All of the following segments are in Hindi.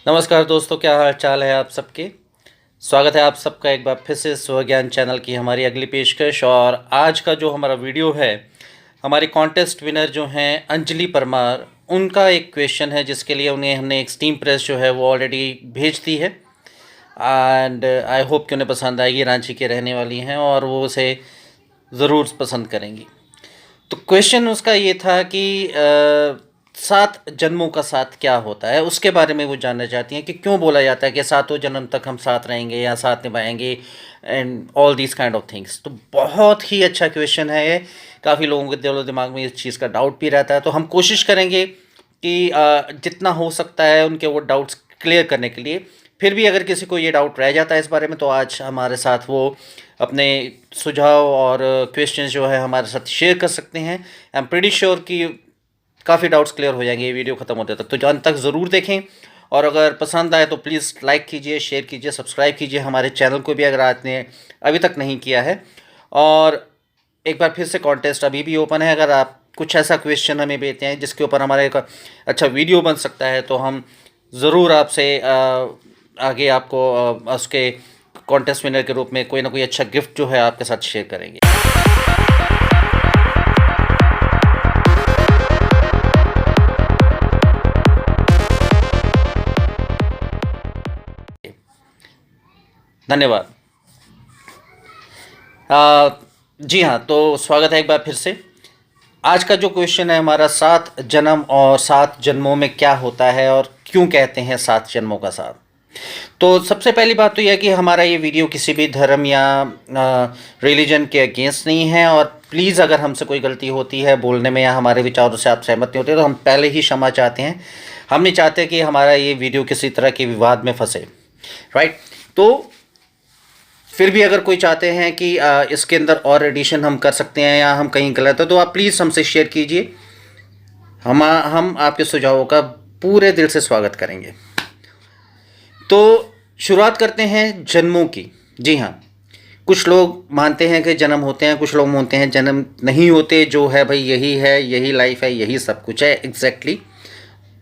नमस्कार दोस्तों, क्या हाल चाल है आप सबके। स्वागत है आप सबका एक बार फिर से स्व ज्ञान चैनल की हमारी अगली पेशकश। और आज का जो हमारा वीडियो है, हमारी कॉन्टेस्ट विनर जो हैं अंजलि परमार, उनका एक क्वेश्चन है जिसके लिए उन्हें हमने एक स्टीम प्रेस जो है वो ऑलरेडी भेज दी है। एंड आई होप कि उन्हें पसंद आएगी। रांची के रहने वाली हैं और वो उसे ज़रूर पसंद करेंगी। तो क्वेश्चन उसका ये था कि 7 जन्मों का साथ क्या होता है, उसके बारे में वो जानना चाहती हैं कि क्यों बोला जाता है कि सातों जन्म तक हम साथ रहेंगे या साथ निभाएंगे and all these kind of things. तो बहुत ही अच्छा क्वेश्चन है ये। काफ़ी लोगों के दिलो दिमाग में इस चीज़ का डाउट भी रहता है, तो हम कोशिश करेंगे कि जितना हो सकता है उनके वो डाउट्स क्लियर करने के लिए। फिर भी अगर किसी को ये डाउट रह जाता है इस बारे में, तो आज हमारे साथ वो अपने सुझाव और क्वेश्चंस जो है हमारे साथ शेयर कर सकते हैं। आई एम प्रीटी श्योर कि काफ़ी डाउट्स क्लियर हो जाएंगे ये वीडियो ख़त्म होते तक। तो अंत तक ज़रूर देखें और अगर पसंद आए तो प्लीज़ लाइक कीजिए, शेयर कीजिए, सब्सक्राइब कीजिए हमारे चैनल को भी अगर आपने अभी तक नहीं किया है। और एक बार फिर से कॉन्टेस्ट अभी भी ओपन है। अगर आप कुछ ऐसा क्वेश्चन हमें भेजते हैं जिसके ऊपर हमारा एक अच्छा वीडियो बन सकता है, तो हम ज़रूर आपसे आगे आपको उसके कॉन्टेस्ट विनर के रूप में कोई ना कोई अच्छा गिफ्ट जो है आपके साथ शेयर करेंगे। धन्यवाद। जी हाँ, तो स्वागत है एक बार फिर से। आज का जो क्वेश्चन है हमारा, 7 जन्म और 7 जन्मों में क्या होता है और क्यों कहते हैं 7 जन्मों का साथ। तो सबसे पहली बात तो यह कि हमारा ये वीडियो किसी भी धर्म या रिलीजन के अगेंस्ट नहीं है। और प्लीज़ अगर हमसे कोई गलती होती है बोलने में या हमारे विचारों से आप सहमत नहीं होते, तो हम पहले ही क्षमा चाहते हैं। हम नहीं चाहते कि हमारा ये वीडियो किसी तरह के विवाद में फंसे, राइट। तो फिर भी अगर कोई चाहते हैं कि इसके अंदर और एडिशन हम कर सकते हैं या हम कहीं गलत है, तो आप प्लीज़ हमसे शेयर कीजिए। हम आपके सुझावों का पूरे दिल से स्वागत करेंगे। तो शुरुआत करते हैं जन्मों की। जी हाँ, कुछ लोग मानते हैं कि जन्म होते हैं, कुछ लोग मानते हैं जन्म नहीं होते। जो है भाई यही है, यही लाइफ है, यही सब कुछ है। एग्जैक्टली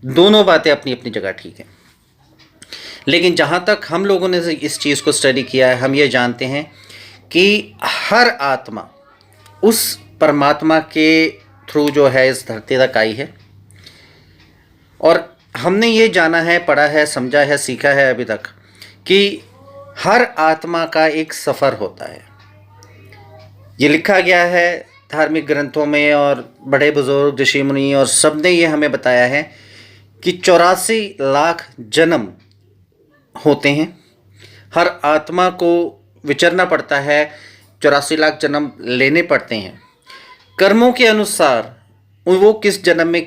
दोनों बातें अपनी अपनी जगह ठीक है। लेकिन जहाँ तक हम लोगों ने इस चीज़ को स्टडी किया है, हम ये जानते हैं कि हर आत्मा उस परमात्मा के थ्रू जो है इस धरती तक आई है। और हमने ये जाना है, पढ़ा है, समझा है, सीखा है अभी तक कि हर आत्मा का एक सफ़र होता है। ये लिखा गया है धार्मिक ग्रंथों में और बड़े बुजुर्ग ऋषि मुनि और सब ने ये हमें बताया है कि 84 लाख जन्म होते हैं। हर आत्मा को विचरना पड़ता है, 84 लाख जन्म लेने पड़ते हैं। कर्मों के अनुसार वो किस जन्म में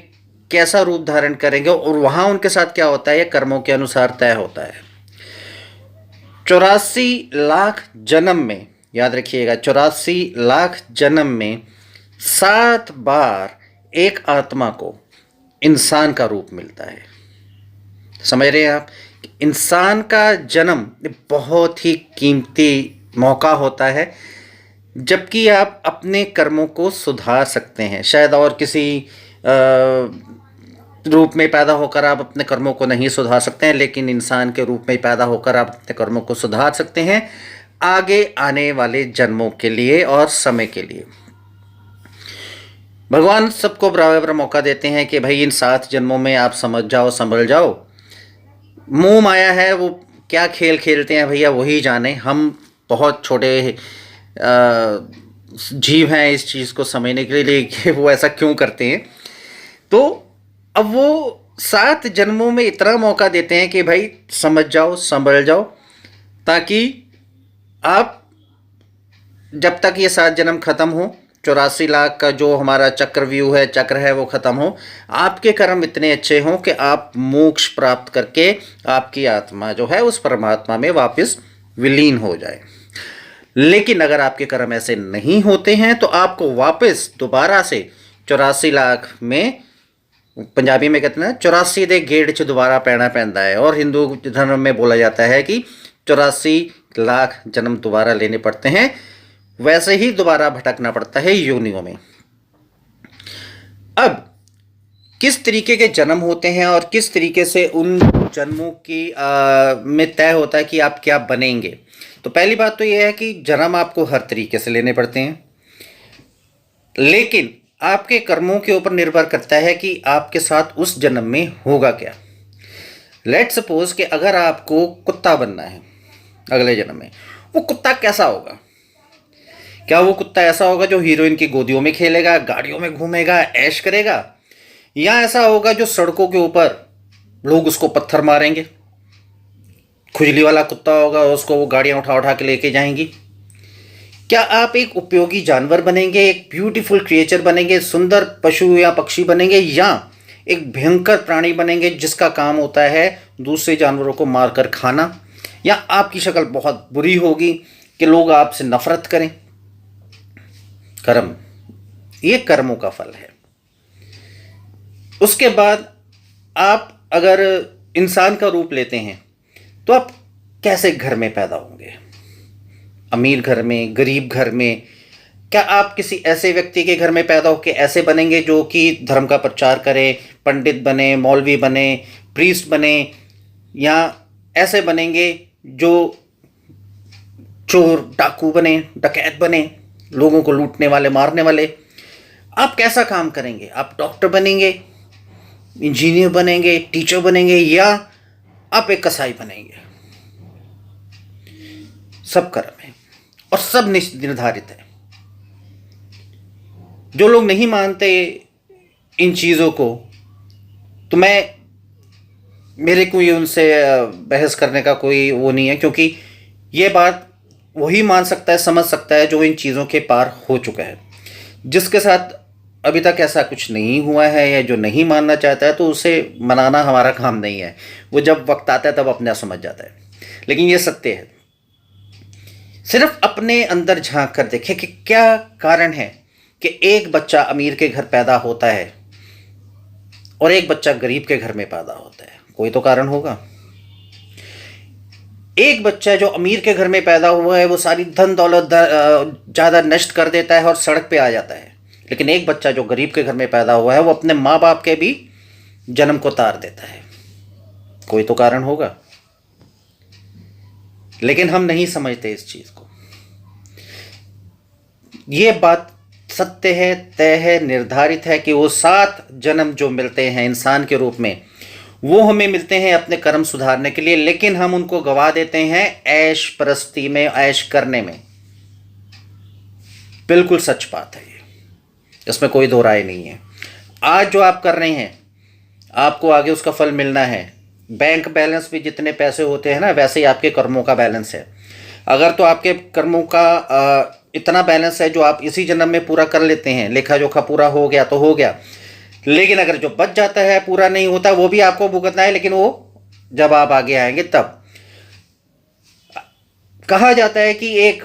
कैसा रूप धारण करेंगे और वहाँ उनके साथ क्या होता है, कर्मों के अनुसार तय होता है। 84 लाख जन्म में, याद रखिएगा, 84 लाख जन्म में 7 बार एक आत्मा को इंसान का रूप मिलता है। समझ रहे हैं आप? इंसान का जन्म बहुत ही कीमती मौका होता है, जबकि आप अपने कर्मों को सुधार सकते हैं। शायद और किसी रूप में पैदा होकर आप अपने कर्मों को नहीं सुधार सकते हैं, लेकिन इंसान के रूप में पैदा होकर आप अपने कर्मों को सुधार सकते हैं आगे आने वाले जन्मों के लिए और समय के लिए। भगवान सबको बराबर मौका देते हैं कि भाई इन 7 जन्मों में आप समझ जाओ, संभल जाओ। मोह माया है, वो क्या खेल खेलते हैं भैया वही जाने। हम बहुत छोटे जीव हैं इस चीज़ को समझने के लिए कि वो ऐसा क्यों करते हैं। तो अब वो 7 जन्मों में इतना मौका देते हैं कि भाई समझ जाओ, संभल जाओ, ताकि आप जब तक ये 7 जन्म ख़त्म हो, 84 लाख का जो हमारा चक्रव्यूह है, चक्र है, वो ख़त्म हो, आपके कर्म इतने अच्छे हों कि आप मोक्ष प्राप्त करके आपकी आत्मा जो है उस परमात्मा में वापस विलीन हो जाए। लेकिन अगर आपके कर्म ऐसे नहीं होते हैं तो आपको वापस दोबारा से 84 लाख में, पंजाबी में कहते हैं ना, 84 दे गेड़ च दोबारा पैना पैंदा है। और हिंदू धर्म में बोला जाता है कि 84 लाख जन्म दोबारा लेने पड़ते हैं। वैसे ही दोबारा भटकना पड़ता है योनियों में। अब किस तरीके के जन्म होते हैं और किस तरीके से उन जन्मों की में तय होता है कि आप क्या बनेंगे। तो पहली बात तो यह है कि जन्म आपको हर तरीके से लेने पड़ते हैं, लेकिन आपके कर्मों के ऊपर निर्भर करता है कि आपके साथ उस जन्म में होगा क्या। लेट सपोज कि अगर आपको कुत्ता बनना है अगले जन्म में, वो कुत्ता कैसा होगा? क्या वो कुत्ता ऐसा होगा जो हीरोइन की गोदियों में खेलेगा, गाड़ियों में घूमेगा, ऐश करेगा, या ऐसा होगा जो सड़कों के ऊपर लोग उसको पत्थर मारेंगे, खुजली वाला कुत्ता होगा, उसको वो गाड़ियां उठा उठा के लेके जाएंगी? क्या आप एक उपयोगी जानवर बनेंगे, एक ब्यूटीफुल क्रिएचर बनेंगे, सुंदर पशु या पक्षी बनेंगे, या एक भयंकर प्राणी बनेंगे जिसका काम होता है दूसरे जानवरों को मारकर खाना, या आपकी शक्ल बहुत बुरी होगी कि लोग आपसे नफरत करें? कर्म, ये कर्मों का फल है। उसके बाद आप अगर इंसान का रूप लेते हैं तो आप कैसे घर में पैदा होंगे? अमीर घर में, गरीब घर में? क्या आप किसी ऐसे व्यक्ति के घर में पैदा होकर ऐसे बनेंगे जो कि धर्म का प्रचार करे, पंडित बने, मौलवी बने, प्रीस्ट बने, या ऐसे बनेंगे जो चोर डाकू बने, डकैत बने, लोगों को लूटने वाले, मारने वाले? आप कैसा काम करेंगे? आप डॉक्टर बनेंगे, इंजीनियर बनेंगे, टीचर बनेंगे, या आप एक कसाई बनेंगे? सब कर्म है और सब निर्धारित है। जो लोग नहीं मानते इन चीज़ों को, तो मेरे को ये उनसे बहस करने का कोई वो नहीं है, क्योंकि ये बात वही मान सकता है, समझ सकता है जो इन चीज़ों के पार हो चुका है। जिसके साथ अभी तक ऐसा कुछ नहीं हुआ है या जो नहीं मानना चाहता है, तो उसे मनाना हमारा काम नहीं है। वो जब वक्त आता है तब अपने आप समझ जाता है। लेकिन ये सत्य है। सिर्फ अपने अंदर झांक कर देखें कि क्या कारण है कि एक बच्चा अमीर के घर पैदा होता है और एक बच्चा गरीब के घर में पैदा होता है। कोई तो कारण होगा। एक बच्चा जो अमीर के घर में पैदा हुआ है वो सारी धन दौलत ज़्यादा नष्ट कर देता है और सड़क पे आ जाता है। लेकिन एक बच्चा जो गरीब के घर में पैदा हुआ है वो अपने माँ बाप के भी जन्म को तार देता है। कोई तो कारण होगा। लेकिन हम नहीं समझते इस चीज़ को। ये बात सत्य है, तय है, निर्धारित है कि वो 7 जन्म जो मिलते हैं इंसान के रूप में, वो हमें मिलते हैं अपने कर्म सुधारने के लिए, लेकिन हम उनको गवा देते हैं ऐश परस्ती में, ऐश करने में। बिल्कुल सच बात है ये, इसमें कोई दो राय नहीं है। आज जो आप कर रहे हैं, आपको आगे उसका फल मिलना है। बैंक बैलेंस भी जितने पैसे होते हैं ना, वैसे ही आपके कर्मों का बैलेंस है। अगर तो आपके कर्मों का इतना बैलेंस है जो आप इसी जन्म में पूरा कर लेते हैं, लेखा जोखा पूरा हो गया तो हो गया। लेकिन अगर जो बच जाता है, पूरा नहीं होता, वो भी आपको भुगतना है, लेकिन वो जब आप आगे आएंगे तब। कहा जाता है कि एक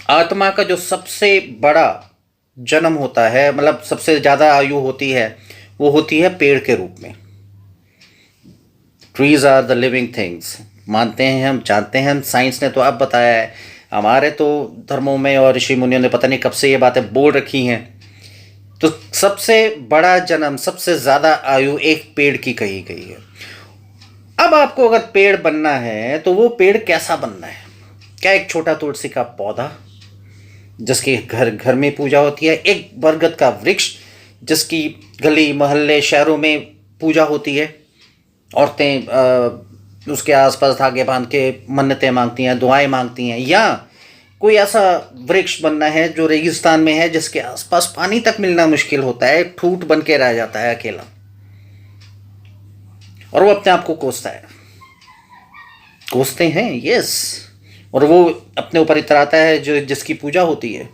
आत्मा का जो सबसे बड़ा जन्म होता है, मतलब सबसे ज़्यादा आयु होती है, वो होती है पेड़ के रूप में। Trees are the living things, मानते हैं हम, जानते हैं हम, साइंस ने तो अब बताया है। हमारे तो धर्मों में और ऋषि मुनियों ने पता नहीं कब से ये बातें बोल रखी हैं। तो सबसे बड़ा जन्म, सबसे ज़्यादा आयु एक पेड़ की कही गई है। अब आपको अगर पेड़ बनना है तो वो पेड़ कैसा बनना है? क्या एक छोटा तुलसी का पौधा जिसकी घर घर में पूजा होती है, एक बरगद का वृक्ष जिसकी गली मोहल्ले शहरों में पूजा होती है, औरतें उसके आसपास धागे बांध के मन्नतें मांगती हैं, दुआएं मांगती हैं, या कोई ऐसा वृक्ष बनना है जो रेगिस्तान में है, जिसके आसपास पानी तक मिलना मुश्किल होता है, ठूठ बन के रह जाता है अकेला, और वो अपने आप को कोसता है। कोसते हैं, यस, और वो अपने ऊपर इतराता है जो जिसकी पूजा होती है।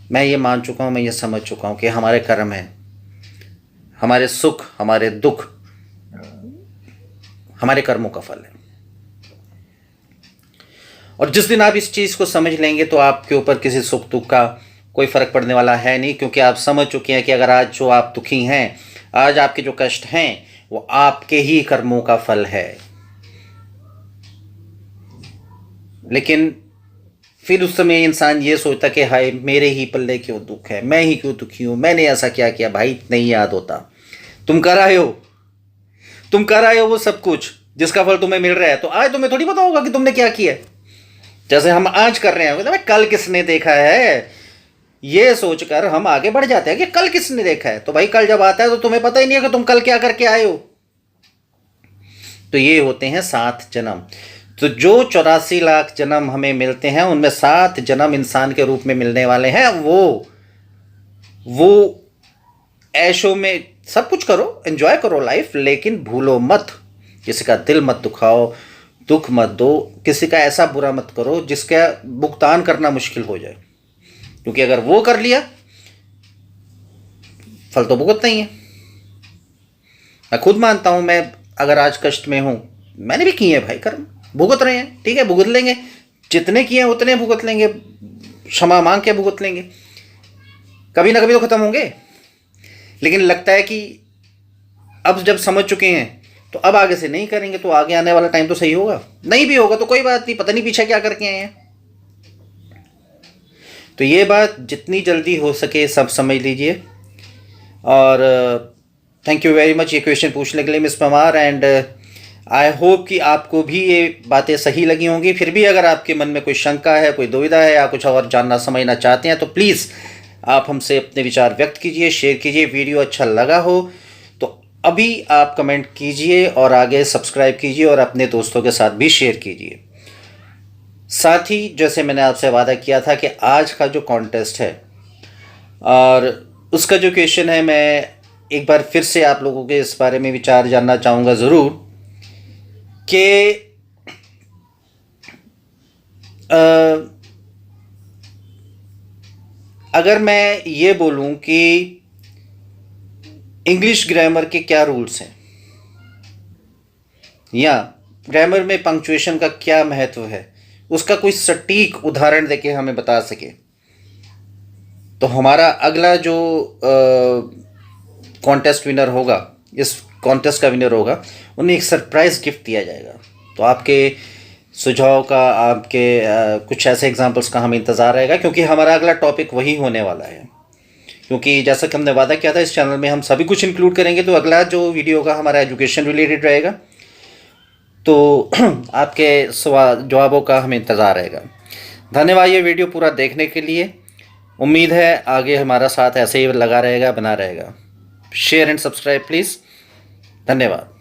मैं ये मान चुका हूँ, मैं ये समझ चुका हूँ कि हमारे कर्म हैं, हमारे सुख, हमारे दुख हमारे कर्मों का फल है। और जिस दिन आप इस चीज़ को समझ लेंगे तो आपके ऊपर किसी सुख दुख का कोई फ़र्क पड़ने वाला है नहीं, क्योंकि आप समझ चुके हैं कि अगर आज जो आप दुखी हैं, आज आपके जो कष्ट हैं, वो आपके ही कर्मों का फल है। लेकिन फिर उस समय इंसान ये सोचता कि हाय मेरे ही पल्ले क्यों दुख है, मैं ही क्यों दुखी हूँ, मैंने ऐसा क्या किया। भाई नहीं याद होता। तुम कर आए हो, तुम कर आए हो वो सब कुछ जिसका फल तुम्हें मिल रहा है, तो आज तुम्हें थोड़ी पता होगा कि तुमने क्या किया। जैसे हम आज कर रहे हैं, मतलब कल किसने देखा है, ये सोचकर हम आगे बढ़ जाते हैं कि कल किसने देखा है। तो भाई कल जब आता है तो तुम्हें पता ही नहीं है कि तुम कल क्या करके आए हो। तो ये होते हैं 7 जन्म। तो जो 84 लाख जन्म हमें मिलते हैं उनमें 7 जन्म इंसान के रूप में मिलने वाले हैं। वो ऐशो में सब कुछ करो, एंजॉय करो लाइफ, लेकिन भूलो मत किसी का दिल मत दुखाओ, दुख मत दो, किसी का ऐसा बुरा मत करो जिसका भुगतान करना मुश्किल हो जाए। क्योंकि अगर वो कर लिया फल तो भुगतना ही है। मैं खुद मानता हूं, मैं अगर आज कष्ट में हूं, मैंने भी किए हैं भाई कर्म, भुगत रहे हैं, ठीक है भुगत लेंगे, जितने किए हैं उतने भुगत लेंगे, क्षमा मांग के भुगत लेंगे, कभी ना कभी तो खत्म होंगे। लेकिन लगता है कि अब जब समझ चुके हैं तो अब आगे से नहीं करेंगे, तो आगे आने वाला टाइम तो सही होगा, नहीं भी होगा तो कोई बात नहीं, पता नहीं पीछे क्या करके आए हैं। तो ये बात जितनी जल्दी हो सके सब समझ लीजिए। और थैंक यू वेरी मच ये क्वेश्चन पूछने के लिए miss Pamar, and I hope कि आपको भी ये बातें सही लगी होंगी। फिर भी अगर आपके मन में कोई शंका है, कोई दुविधा है या कुछ और जानना समझना चाहते हैं तो प्लीज़ आप हमसे अपने विचार व्यक्त कीजिए, शेयर कीजिए। वीडियो अच्छा लगा हो तो अभी आप कमेंट कीजिए और आगे सब्सक्राइब कीजिए और अपने दोस्तों के साथ भी शेयर कीजिए। साथ ही जैसे मैंने आपसे वादा किया था कि आज का जो कॉन्टेस्ट है और उसका जो क्वेश्चन है, मैं एक बार फिर से आप लोगों के इस बारे में विचार जानना चाहूँगा ज़रूर कि अगर मैं ये बोलूं कि इंग्लिश ग्रामर के क्या रूल्स हैं या ग्रामर में पंक्चुएशन का क्या महत्व है, उसका कोई सटीक उदाहरण देके हमें बता सके, तो हमारा अगला जो कॉन्टेस्ट विनर होगा, इस कॉन्टेस्ट का विनर होगा, उन्हें एक सरप्राइज़ गिफ्ट दिया जाएगा। तो आपके सुझाव का, आपके कुछ ऐसे एग्जांपल्स का हमें इंतज़ार रहेगा, क्योंकि हमारा अगला टॉपिक वही होने वाला है। क्योंकि जैसा कि हमने वादा किया था इस चैनल में हम सभी कुछ इंक्लूड करेंगे, तो अगला जो वीडियो होगा हमारा एजुकेशन रिलेटेड रहेगा। तो आपके जवाबों का हमें इंतज़ार रहेगा। धन्यवाद ये वीडियो पूरा देखने के लिए। उम्मीद है आगे हमारा साथ ऐसे ही लगा रहेगा, बना रहेगा। Share and subscribe please. धन्यवाद।